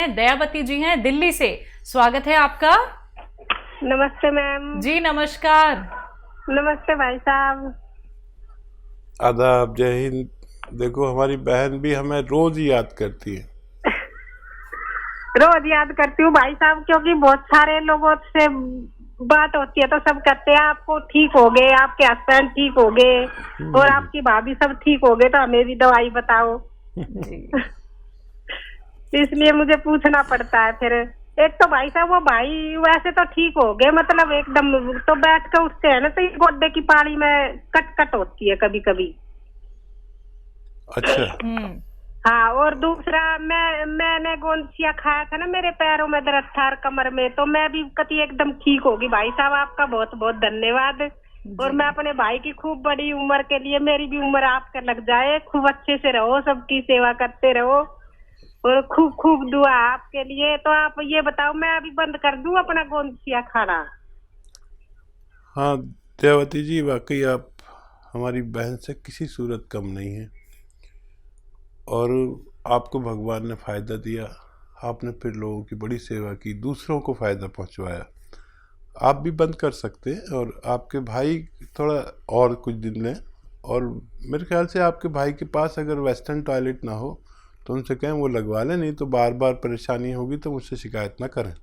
दयावती जी हैं दिल्ली से, स्वागत है आपका। नमस्ते मैम। जी नमस्कार। नमस्ते भाई साहब। आदाब, जय हिंद। देखो हमारी बहन भी हमें रोज याद करती है। रोज याद करती हूँ भाई साहब, क्योंकि बहुत सारे लोगों से बात होती है तो सब कहते हैं आपको ठीक हो गए, आपके हस्बैंड ठीक हो गए और आपकी भाभी सब ठीक हो गए, तो हमें भी दवाई बताओ। इसलिए मुझे पूछना पड़ता है। फिर एक तो भाई साहब वो भाई वैसे तो ठीक हो गए, मतलब एकदम तो बैठ कर उठते हैं ना, तो ये गोड्डे की पाड़ी में कट कट होती है कभी कभी। अच्छा। हाँ, और दूसरा मैंने गोंदसिया खाया था ना, मेरे पैरों में दर्द था और कमर में, तो मैं भी कति एकदम ठीक होगी भाई साहब। आपका बहुत बहुत धन्यवाद। और मैं अपने भाई की खूब बड़ी उम्र के लिए, मेरी भी उम्र आपका लग जाए, खूब अच्छे से रहो, सबकी सेवा करते रहो और खूब खूब दुआ आपके लिए। तो आप ये बताओ, मैं अभी बंद कर दूं अपना गोंदसिया खाना? हाँ दयावती जी, वाकई आप हमारी बहन से किसी सूरत कम नहीं है और आपको भगवान ने फ़ायदा दिया। आपने फिर लोगों की बड़ी सेवा की, दूसरों को फ़ायदा पहुंचवाया। आप भी बंद कर सकते हैं और आपके भाई थोड़ा और कुछ दिन लें। और मेरे ख्याल से आपके भाई के पास अगर वेस्टर्न टॉयलेट ना हो तो उनसे कहें वो लगवा लें, नहीं तो बार बार परेशानी होगी तो मुझसे शिकायत ना करें।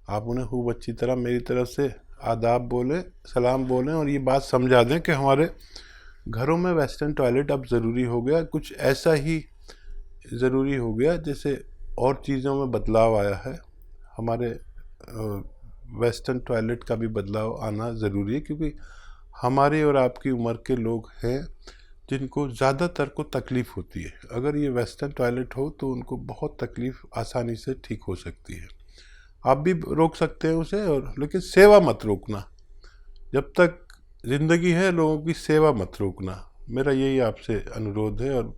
आप उन्हें खूब अच्छी तरह मेरी तरफ से आदाब बोलें, सलाम बोलें और ये बात समझा दें कि हमारे घरों में वेस्टर्न टॉयलेट अब ज़रूरी हो गया, कुछ ऐसा ही ज़रूरी हो गया जैसे और चीज़ों में बदलाव आया है। हमारे वेस्टर्न टॉयलेट का भी बदलाव आना ज़रूरी है, क्योंकि हमारी और आपकी उम्र के लोग हैं जिनको ज़्यादातर को तकलीफ़ होती है। अगर ये वेस्टर्न टॉयलेट हो तो उनको बहुत तकलीफ़ आसानी से ठीक हो सकती है। आप भी रोक सकते हैं उसे, और लेकिन सेवा मत रोकना। जब तक ज़िंदगी है लोगों की सेवा मत रोकना। मेरा यही आपसे अनुरोध है। और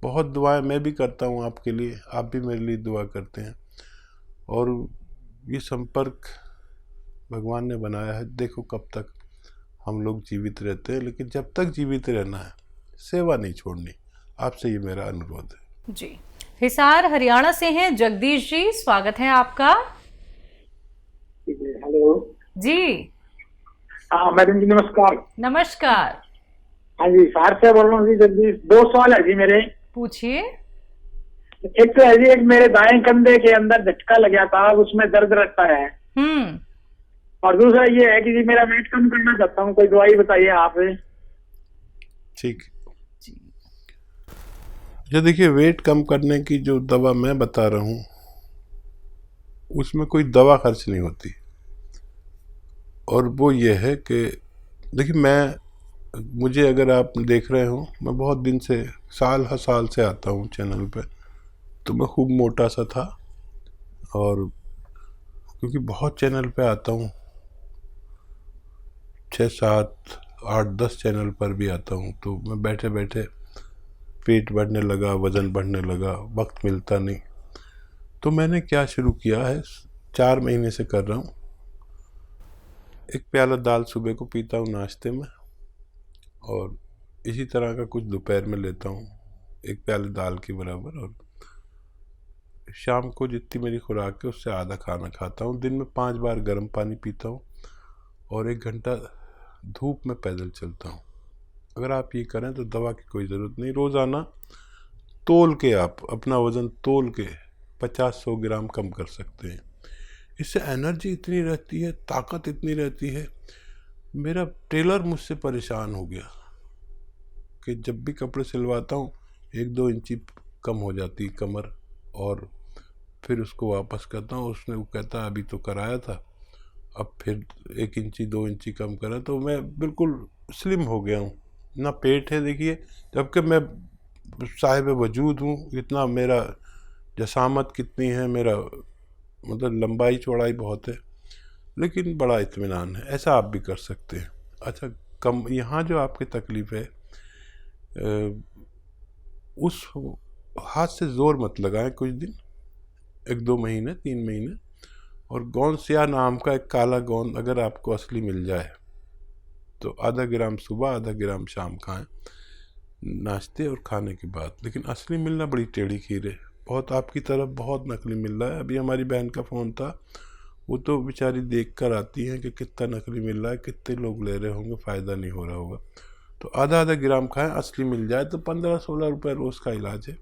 बहुत दुआएं मैं भी करता हूँ आपके लिए, आप भी मेरे लिए दुआ करते हैं। और ये संपर्क भगवान ने बनाया है। देखो कब तक हम लोग जीवित रहते हैं, लेकिन जब तक जीवित रहना है सेवा नहीं छोड़नी। आपसे ये मेरा अनुरोध है जी। हिसार हरियाणा से हैं जगदीश जी, स्वागत है आपका। हेलो जी हाँ मैडम जी, नमस्कार। नमस्कार। हाँ जी, हिसार से बोल रहा हूँ जी जगदीश। 2 सवाल है जी मेरे। पूछिए। एक तो है जी, एक मेरे दाएं कंधे के अंदर झटका लगा था, उसमें दर्द रहता है। और दूसरा ये है कि जी मेरा वेट कम करना चाहता हूँ, कोई दवाई बताइए आप। ठीक। ये देखिए, वेट कम करने की जो दवा मैं बता रहा हूँ उसमें कोई दवा खर्च नहीं होती। और वो ये है कि देखिए, मुझे अगर आप देख रहे हो, मैं बहुत दिन से साल हर साल से आता हूँ चैनल पे, तो मैं खूब मोटा सा था। और क्योंकि बहुत चैनल पे आता हूँ, 6, 7, 8, 10 चैनल पर भी आता हूँ, तो मैं बैठे बैठे पेट बढ़ने लगा, वज़न बढ़ने लगा, वक्त मिलता नहीं। तो मैंने क्या शुरू किया है, 4 महीने से कर रहा हूँ। 1 प्याला दाल सुबह को पीता हूँ नाश्ते में, और इसी तरह का कुछ दोपहर में लेता हूँ, 1 प्याले दाल के बराबर। और शाम को जितनी मेरी खुराक है उससे आधा खाना खाता हूँ। दिन में 5 बार गर्म पानी पीता हूँ और 1 घंटा धूप में पैदल चलता हूँ। अगर आप ये करें तो दवा की कोई ज़रूरत नहीं। रोज़ाना तोल के, आप अपना वज़न तोल के 50-100 ग्राम कम कर सकते हैं। इससे एनर्जी इतनी रहती है, ताकत इतनी रहती है। मेरा टेलर मुझसे परेशान हो गया कि जब भी कपड़े सिलवाता हूँ 1-2 इंची कम हो जाती कमर, और फिर उसको वापस करता हूँ। उसने वो कहता अभी तो कराया था, अब फिर 1 इंची 2 इंची कम करा, तो मैं बिल्कुल स्लिम हो गया हूँ। ना पेट है देखिए, जबकि मैं साहिब वजूद हूँ। इतना मेरा जसामत कितनी है, मेरा मतलब लंबाई चौड़ाई बहुत है, लेकिन बड़ा इत्मीनान है। ऐसा आप भी कर सकते हैं। अच्छा, कम यहाँ जो आपकी तकलीफ़ है, उस हाथ से ज़ोर मत लगाएं कुछ दिन, 1-2 महीने 3 महीने। और गोंदसिया नाम का एक काला गोंद अगर आपको असली मिल जाए तो आधा ग्राम सुबह, आधा ग्राम शाम खाएं, नाश्ते और खाने के बाद। लेकिन असली मिलना बड़ी टेढ़ी खीर है, बहुत आपकी तरफ बहुत नकली मिल रहा है। अभी हमारी बहन का फ़ोन था, वो तो बेचारी देख कर आती हैं कि कितना नकली मिल रहा है, कितने लोग ले रहे होंगे, फ़ायदा नहीं हो रहा होगा। तो आधा आधा ग्राम खाएं, असली मिल जाए तो 15-16 रुपये रोज़ का इलाज है।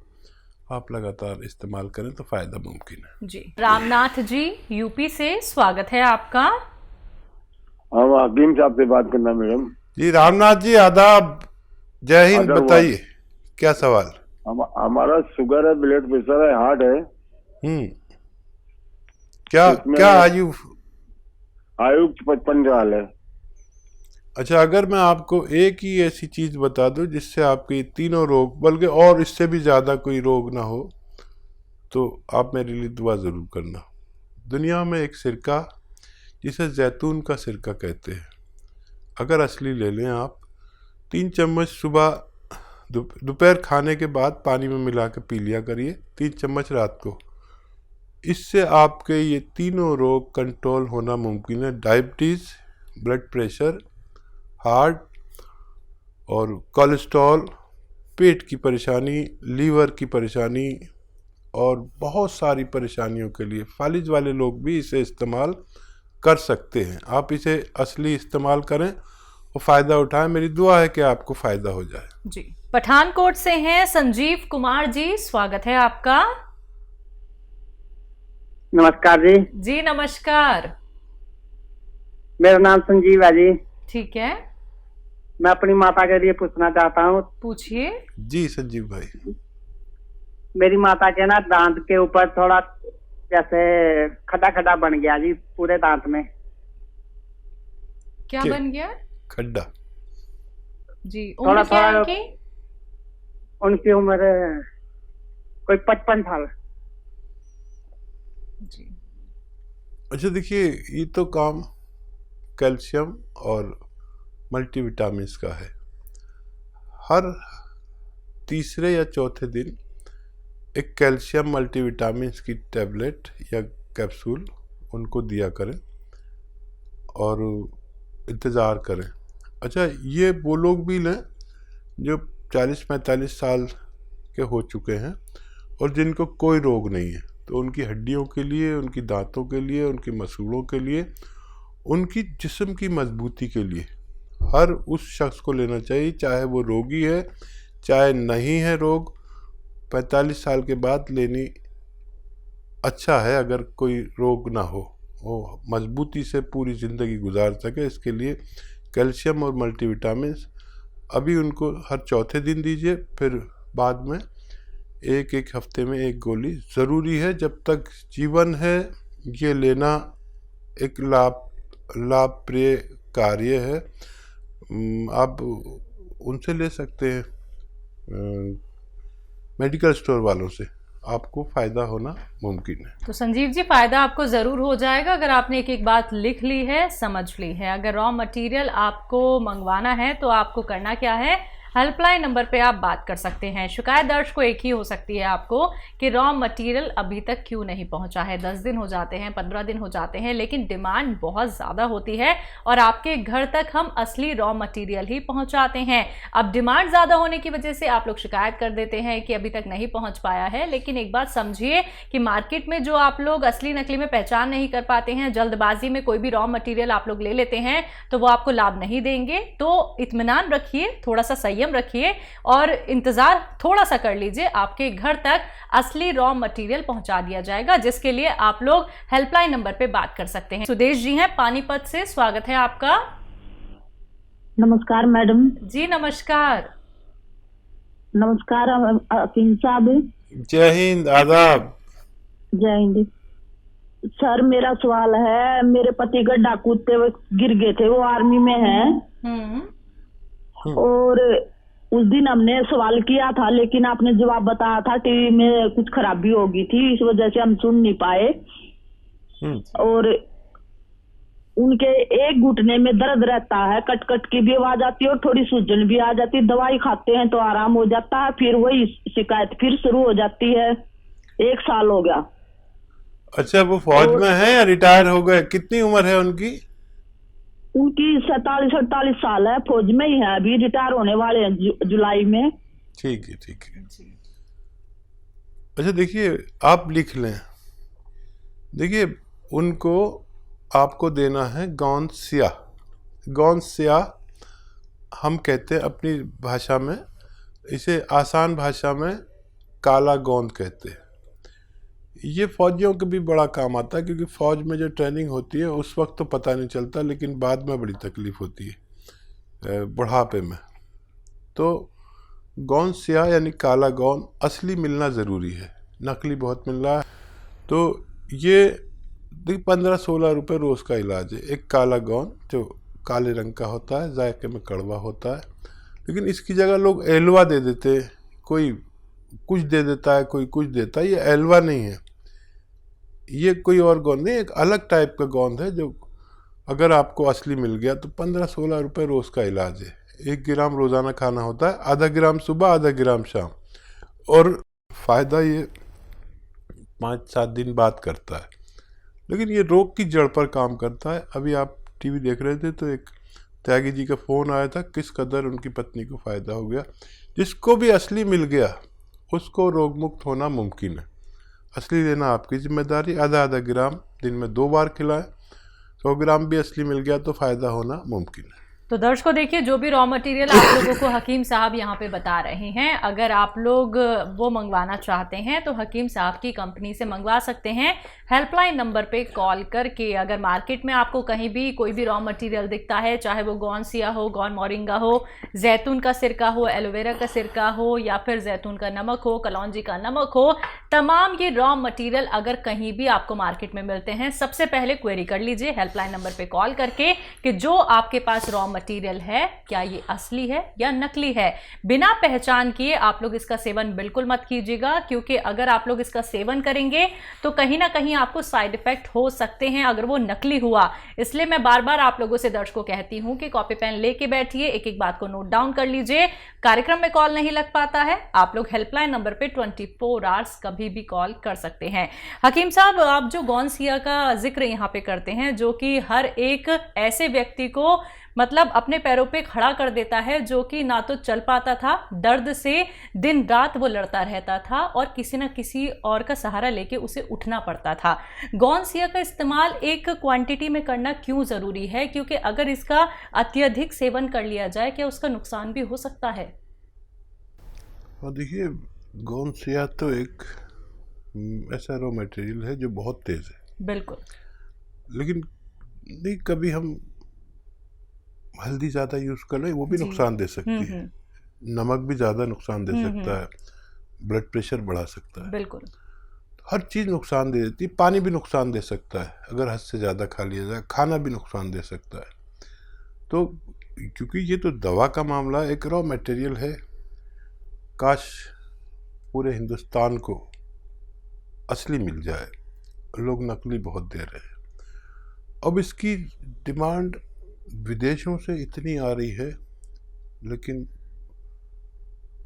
आप लगातार इस्तेमाल करें तो फ़ायदा मुमकिन है जी। रामनाथ जी यूपी से, स्वागत है आपका। हम हकीम साहब से बात करना मैडम। जी रामनाथ जी आदाब, जय हिंद। बताइए क्या सवाल। हमारा शुगर है, ब्लड प्रेशर है, हार्ट है। क्या आयु 55 साल है। अच्छा, अगर मैं आपको एक ही ऐसी चीज बता दूं जिससे आपके तीनों रोग, बल्कि और इससे भी ज्यादा कोई रोग ना हो, तो आप मेरे लिए दुआ जरूर करना। दुनिया में एक सिरका जिसे जैतून का सिरका कहते हैं, अगर असली ले लें आप, 3 चम्मच सुबह दोपहर खाने के बाद पानी में मिला के पी लिया करिए, 3 चम्मच रात को। इससे आपके ये तीनों रोग कंट्रोल होना मुमकिन है। डायबिटीज़, ब्लड प्रेशर, हार्ट और कोलेस्ट्रॉल, पेट की परेशानी, लीवर की परेशानी और बहुत सारी परेशानियों के लिए फालिज वाले लोग भी इसे इस्तेमाल कर सकते हैं। आप इसे असली इस्तेमाल करें और फ़ायदा उठाएं। मेरी दुआ है कि आपको फ़ायदा हो जाए। जी। पठानकोट से हैं संजीव कुमार जी, स्वागत है आपका। नमस्कार जी। जी नमस्कार। मेरा नाम संजीव है जी। ठीक है, मैं अपनी माता के लिए पूछना चाहता हूँ। पूछिए। जी संजीव भाई। मेरी माता के ना दांत के ऊपर थोड़ा जैसे खड्डा खड्डा बन गया जी, पूरे दांत में। क्या बन गया? खड्डा। जी। उम्र क्या है उनकी? उनकी उम्र कोई 55 साल। जी। अच्छा देखिए, ये तो काम कैल्शियम और मल्टीविटामिन्स का है। हर तीसरे या चौथे दिन एक कैल्शियम मल्टीविटामिन्स की टैबलेट या कैप्सूल उनको दिया करें और इंतज़ार करें। अच्छा, ये वो लोग भी लें जो 40-45 साल के हो चुके हैं और जिनको कोई रोग नहीं है, तो उनकी हड्डियों के लिए, उनकी दांतों के लिए, उनकी मसूड़ों के लिए, उनकी जिस्म की मजबूती के लिए हर उस शख्स को लेना चाहिए, चाहे वो रोगी है चाहे नहीं है रोग। 45 साल के बाद लेनी अच्छा है, अगर कोई रोग ना हो, वो मजबूती से पूरी ज़िंदगी गुजार सके। इसके लिए कैल्शियम और मल्टीविटामिन्स अभी उनको हर चौथे दिन दीजिए, फिर बाद में एक हफ्ते में 1 गोली ज़रूरी है। जब तक जीवन है ये लेना एक लाभप्रिय कार्य है। आप उनसे ले सकते हैं, मेडिकल स्टोर वालों से, आपको फ़ायदा होना मुमकिन है। तो संजीव जी, फ़ायदा आपको ज़रूर हो जाएगा अगर आपने एक एक बात लिख ली है, समझ ली है। अगर रॉ मटेरियल आपको मंगवाना है तो आपको करना क्या है, हेल्पलाइन नंबर पे आप बात कर सकते हैं। शिकायत दर्ज को एक ही हो सकती है आपको कि रॉ मटेरियल अभी तक क्यों नहीं पहुंचा है। 10 दिन हो जाते हैं, 15 दिन हो जाते हैं, लेकिन डिमांड बहुत ज़्यादा होती है और आपके घर तक हम असली रॉ मटेरियल ही पहुंचाते हैं। अब डिमांड ज़्यादा होने की वजह से आप लोग शिकायत कर देते हैं कि अभी तक नहीं पहुँच पाया है, लेकिन एक बात समझिए कि मार्केट में जो आप लोग असली नकली में पहचान नहीं कर पाते हैं, जल्दबाजी में कोई भी रॉ मटेरियल आप लोग ले लेते हैं, तो वो आपको लाभ नहीं देंगे। तो इत्मीनान रखिए, थोड़ा सा संयम रखिए और इंतजार थोड़ा सा कर लीजिए, आपके घर तक असली रॉ मटेरियल पहुंचा दिया जाएगा, जिसके लिए आप लोग हेल्पलाइन नंबर पे बात कर सकते हैं। सुदेश जी हैं पानीपत से, स्वागत है आपका। नमस्कार मैडम। जी नमस्कार। नमस्कार हकीम साहब। जय हिंद, आदाब। जय हिंद सर। मेरा सवाल है, मेरे पति गड्ढा कूदते हुए गिर गए थे, वो आर्मी में हैं। और उस दिन हमने सवाल किया था, लेकिन आपने जवाब बताया था टीवी में कुछ खराबी होगी थी, इस वजह से हम सुन नहीं पाए। और उनके एक घुटने में दर्द रहता है, कट कट की भी आवाज आती है और थोड़ी सूजन भी आ जाती है। दवाई खाते हैं तो आराम हो जाता है, फिर वही शिकायत फिर शुरू हो जाती है। 1 साल हो गया। अच्छा, वो फौज में है या रिटायर हो गए? कितनी उम्र है उनकी? उनकी 47-48 साल है, फौज में ही है, अभी रिटायर होने वाले हैं जुलाई में। ठीक है, ठीक है। अच्छा देखिए, आप लिख लें। देखिए, उनको आपको देना है गोंद स्याह। गोंद स्याह हम कहते हैं अपनी भाषा में, इसे आसान भाषा में काला गोंद कहते हैं। ये फौजियों के भी बड़ा काम आता है, क्योंकि फ़ौज में जो ट्रेनिंग होती है उस वक्त तो पता नहीं चलता, लेकिन बाद में बड़ी तकलीफ़ होती है बुढ़ापे में। तो गोंद स्याह यानी काला गोंद असली मिलना ज़रूरी है, नकली बहुत मिल रहा है। तो ये 15-16 रुपये रोज़ का इलाज है। एक काला गोंद जो काले रंग का होता है, जायके में कड़वा होता है, लेकिन इसकी जगह लोग एलवा दे देते हैं। कोई कुछ दे देता है, कोई कुछ देता है। ये एलवा नहीं है, ये कोई और गोंद नहीं, एक अलग टाइप का गोंद है जो अगर आपको असली मिल गया तो 15-16 रुपये रोज़ का इलाज है। 1 ग्राम रोज़ाना खाना होता है, आधा ग्राम सुबह, आधा ग्राम शाम, और फ़ायदा ये 5-7 दिन बाद करता है, लेकिन ये रोग की जड़ पर काम करता है। अभी आप टीवी देख रहे थे तो एक त्यागी जी का फ़ोन आया था, किस कदर उनकी पत्नी को फ़ायदा हो गया। जिसको भी असली मिल गया उसको रोग मुक्त होना मुमकिन है। असली लेना आपकी जिम्मेदारी। आधा ग्राम दिन में 2 बार खिलाएं। 100 ग्राम भी असली मिल गया तो फ़ायदा होना मुमकिन है। तो दर्शकों देखिए, जो भी रॉ मटेरियल आप लोगों को हकीम साहब यहाँ पे बता रहे हैं, अगर आप लोग वो मंगवाना चाहते हैं तो हकीम साहब की कंपनी से मंगवा सकते हैं। हेल्पलाइन नंबर पे कॉल करके। अगर मार्केट में आपको कहीं भी कोई भी रॉ मटेरियल दिखता है, चाहे वो गोंद स्याह हो, गोंद मोरिंगा हो, जैतून का सिरका हो, एलोवेरा का सिरका हो, या फिर जैतून का नमक हो, कलौंजी का नमक हो, तमाम ये रॉ मटेरियल अगर कहीं भी आपको मार्केट में मिलते हैं, सबसे पहले क्वेरी कर लीजिए हेल्पलाइन नंबर पे कॉल करके कि जो आपके पास रॉ मटेरियल है क्या ये असली है या नकली है। बिना पहचान किए आप लोग इसका सेवन बिल्कुल मत कीजिएगा, क्योंकि अगर आप लोग इसका सेवन करेंगे तो कहीं ना कहीं आपको साइड इफेक्ट हो सकते हैं अगर वो नकली हुआ। इसलिए मैं बार बार आप लोगों से दर्शकों कहती हूं कि कॉपी पेन लेके बैठिए, एक एक बात को नोट डाउन कर लीजिए। कार्यक्रम में कॉल नहीं लग पाता है, आप लोग हेल्पलाइन नंबर पे 24 आवर्स कभी भी कॉल कर सकते हैं। हकीम साहब, आप जो गोंद स्याह का जिक्र यहाँ पे करते हैं, जो कि हर एक ऐसे व्यक्ति को मतलब अपने पैरों पे खड़ा कर देता है जो कि ना तो चल पाता था, दर्द से दिन रात वो लड़ता रहता था और किसी ना किसी और का सहारा लेके उसे उठना पड़ता था। गोंद स्याह का इस्तेमाल एक क्वांटिटी में करना क्यों ज़रूरी है, क्योंकि अगर इसका अत्यधिक सेवन कर लिया जाए क्या उसका नुकसान भी हो सकता है? और देखिए, गोंद स्याह तो एक ऐसा रॉ मटेरियल है जो बहुत तेज़ है। बिल्कुल। लेकिन नहीं, कभी हम हल्दी ज़्यादा यूज़ कर रहे हैं, वो भी नुकसान दे सकती है। नमक भी ज़्यादा नुकसान दे सकता है, ब्लड प्रेशर बढ़ा सकता है। बिल्कुल। हर चीज़ नुकसान दे देती है। पानी भी नुकसान दे सकता है अगर हद से ज़्यादा खा लिया जाए। खाना भी नुकसान दे सकता है। तो क्योंकि ये तो दवा का मामला एक रॉ मटेरियल है, काश पूरे हिंदुस्तान को असली मिल जाए। लोग नकली बहुत दे रहे हैं। अब इसकी डिमांड विदेशों से इतनी आ रही है, लेकिन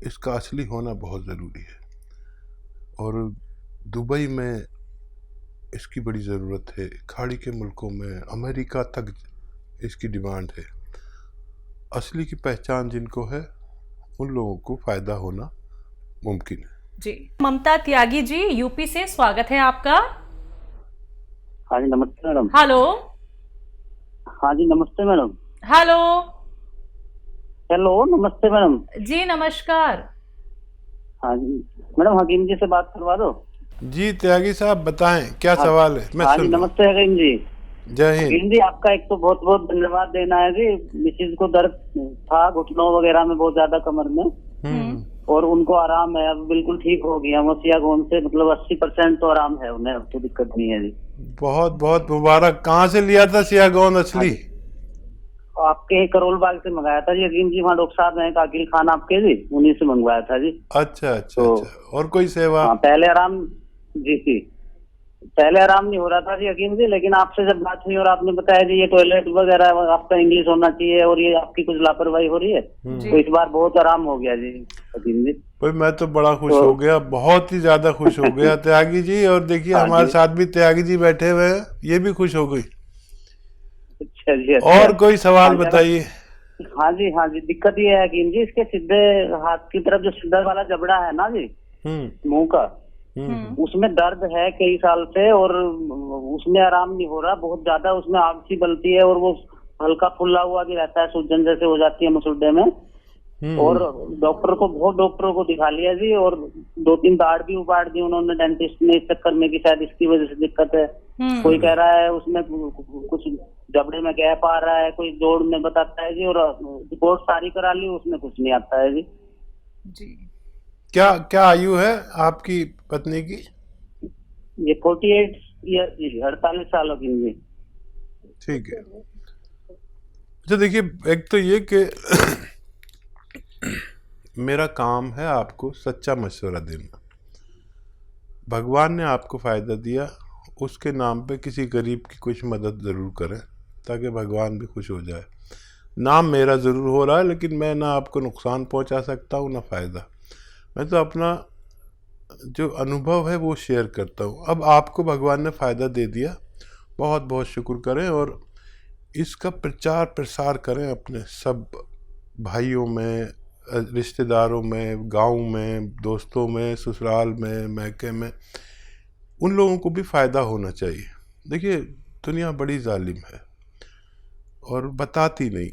इसका असली होना बहुत ज़रूरी है। और दुबई में इसकी बड़ी ज़रूरत है, खाड़ी के मुल्कों में, अमेरिका तक इसकी डिमांड है। असली की पहचान जिनको है उन लोगों को फ़ायदा होना मुमकिन है। जी। ममता त्यागी जी, यूपी से स्वागत है आपका। हाँ जी, नमस्ते मैडम। हेलो। हाँ जी, नमस्ते मैडम। हेलो। हेलो, नमस्ते मैडम जी। नमस्कार। हाँ जी मैडम, हकीम जी से बात करवा दो। जी त्यागी साहब, बताएं क्या सवाल है। मैं हाँ जी, सुन रहा हूं। नमस्ते हकीम जी। जय हिंद। हकीम जी, आपका एक तो बहुत बहुत धन्यवाद देना है जी। मिसिज को दर्द था घुटनों वगैरह में बहुत ज्यादा, कमर में, और उनको आराम है, अब बिल्कुल ठीक हो गया। वो स्याह गोंद से मतलब 80% तो आराम है उन्हें, अब तो दिक्कत नहीं है जी। बहुत बहुत मुबारक। कहाँ से लिया था स्याह गोंद असली? आपके करोल बाग से मंगाया था जी हकीम जी। वहाँ डॉक्टर साहब हैं काकिल खान आपके जी, उन्हीं से मंगवाया था जी। अच्छा अच्छा अच्छा। और कोई सेवा? हाँ, पहले आराम जी, पहले आराम नहीं हो रहा था जी हकीम जी, लेकिन आपसे जब बात हुई और आपने बताया जी ये टॉयलेट वगैरह आपका इंग्लिश होना चाहिए और ये आपकी कुछ लापरवाही हो रही है, तो इस बार बहुत आराम हो गया जी हकीम जी। भाई मैं तो बड़ा खुश हो गया, बहुत ही ज्यादा खुश हो गया त्यागी जी। और देखिए हमारे साथ भी त्यागी जी बैठे हुए हैं, ये भी खुश हो गई। अच्छा जी। और कोई सवाल बताइए। हाँ जी, दिक्कत ये है हकीम जी, इसके सीधे हाथ की तरफ जो सीधा वाला जबड़ा है ना जी मुंह का, उसमें दर्द है कई साल से और उसमें आराम नहीं हो रहा, बहुत ज्यादा उसमें आग सी बनती है और वो हल्का फुल्ला हुआ भी रहता है, सूजन जैसे हो जाती है मसूड़े में। और बहुत डॉक्टरों को दिखा लिया जी, और 2-3 दाढ़ भी उपाड़ दी उन्होंने डेंटिस्ट ने, इस चक्कर में कि शायद इसकी वजह से दिक्कत है। कोई कह रहा है उसमें कुछ जबड़े में गैप आ रहा है, कोई जोड़ में बताता है जी, और रिपोर्ट सारी करा ली, उसमें कुछ नहीं आता है जी। क्या क्या आयु है आपकी पत्नी की? ये 48 ईयर जी, 48 सालों की जी। ठीक है। अच्छा देखिए, एक तो ये कि मेरा काम है आपको सच्चा मशवरा देना। भगवान ने आपको फ़ायदा दिया, उसके नाम पे किसी गरीब की कुछ मदद ज़रूर करें ताकि भगवान भी खुश हो जाए। नाम मेरा ज़रूर हो रहा है, लेकिन मैं ना आपको नुकसान पहुंचा सकता हूं ना फ़ायदा। मैं तो अपना जो अनुभव है वो शेयर करता हूं। अब आपको भगवान ने फ़ायदा दे दिया, बहुत बहुत शुक्र करें और इसका प्रचार प्रसार करें अपने सब भाइयों में, रिश्तेदारों में, गांव में, दोस्तों में, ससुराल में, मैके में। उन लोगों को भी फ़ायदा होना चाहिए। देखिए दुनिया बड़ी जालिम है और बताती नहीं,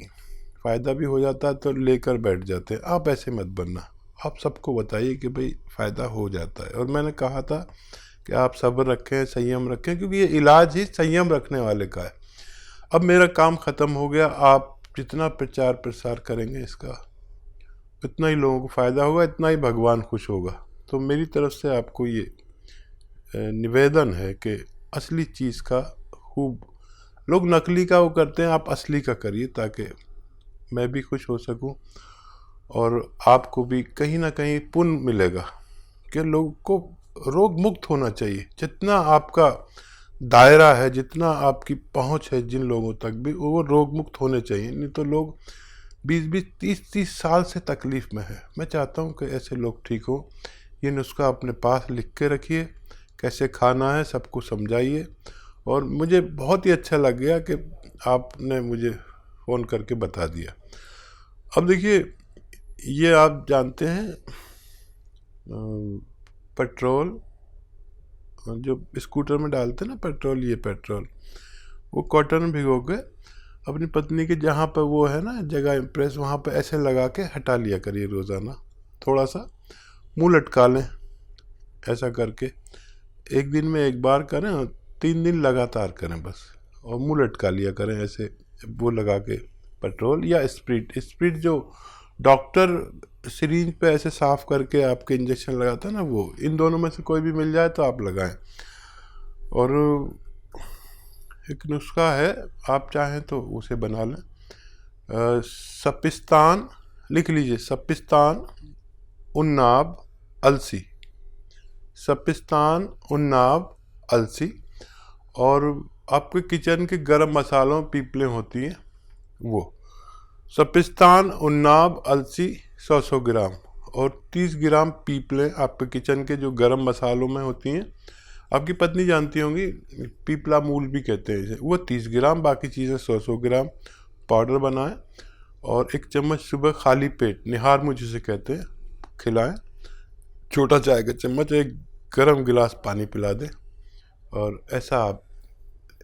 फ़ायदा भी हो जाता है तो लेकर बैठ जाते हैं। आप ऐसे मत बनना, आप सबको बताइए कि भाई फ़ायदा हो जाता है। और मैंने कहा था कि आप सब्र रखें, संयम रखें, क्योंकि ये इलाज ही संयम रखने वाले का है। अब मेरा काम ख़त्म हो गया, आप जितना प्रचार प्रसार करेंगे इसका उतना ही लोगों को फ़ायदा होगा, इतना ही भगवान खुश होगा। तो मेरी तरफ से आपको ये निवेदन है कि असली चीज़ का खूब, लोग नकली का वो करते हैं, आप असली का करिए ताकि मैं भी खुश हो सकूं और आपको भी कहीं ना कहीं पुण्य मिलेगा कि लोगों को रोग मुक्त होना चाहिए। जितना आपका दायरा है, जितना आपकी पहुंच है जिन लोगों तक भी, वो रोग मुक्त होने चाहिए। नहीं तो लोग 20-20, 30-30 साल से तकलीफ़ में है। मैं चाहता हूं कि ऐसे लोग ठीक हो। ये नुस्खा अपने पास लिख के रखिए, कैसे खाना है सबको समझाइए। और मुझे बहुत ही अच्छा लग गया कि आपने मुझे फ़ोन करके बता दिया। अब देखिए, ये आप जानते हैं पेट्रोल जो स्कूटर में डालते हैं ना पेट्रोल, ये पेट्रोल वो कॉटन में भिगो के अपनी पत्नी के जहाँ पर वो है ना जगह इम्प्रेस, वहाँ पर ऐसे लगा के हटा लिया करिए रोज़ाना। थोड़ा सा मुंह लटका लें, ऐसा करके 1 दिन में 1 बार करें और 3 दिन लगातार करें बस, और मुंह लटका लिया करें ऐसे वो लगा के पेट्रोल या स्प्रिट जो डॉक्टर सिरिंज पे ऐसे साफ करके आपके इंजेक्शन लगाता है ना, वो इन दोनों में से कोई भी मिल जाए तो आप लगाएं। और एक नुस्खा है, आप चाहें तो उसे बना लें। सपिस्तान लिख लीजिए, सपिस्तान उन्नाब अलसी, सपिस्तान उन्नाब अलसी। और आपके किचन के गरम मसालों पीपलें होती हैं, वो सपिस्तान उन्नाब अलसी 100 ग्राम और 30 ग्राम पीपलें आपके किचन के जो गरम मसालों में होती हैं। आपकी पत्नी जानती होंगी, पीपला मूल भी कहते हैं इसे, वो 30 ग्राम, बाकी चीज़ें 100 ग्राम पाउडर बनाएं और 1 चम्मच सुबह खाली पेट, निहार मुझे से कहते हैं, खिलाएं। छोटा चाय का चम्मच 1 गर्म गिलास पानी पिला दें। और ऐसा आप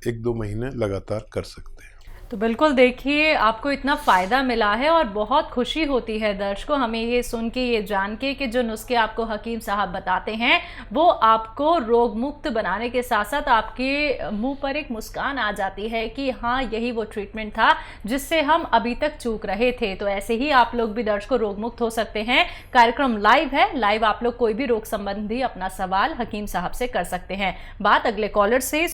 1-2 महीने लगातार कर सकते हैं। तो बिल्कुल देखिए, आपको इतना फ़ायदा मिला है और बहुत खुशी होती है दर्शकों हमें ये सुन के, ये जान के कि जो नुस्खे आपको हकीम साहब बताते हैं वो आपको रोग मुक्त बनाने के साथ साथ आपके मुंह पर एक मुस्कान आ जाती है कि हाँ यही वो ट्रीटमेंट था जिससे हम अभी तक चूक रहे थे। तो ऐसे ही आप लोग भी दर्शकों रोग मुक्त हो सकते हैं। कार्यक्रम लाइव है, लाइव आप लोग कोई भी रोग संबंधी अपना सवाल हकीम साहब से कर सकते हैं। बात अगले कॉलर से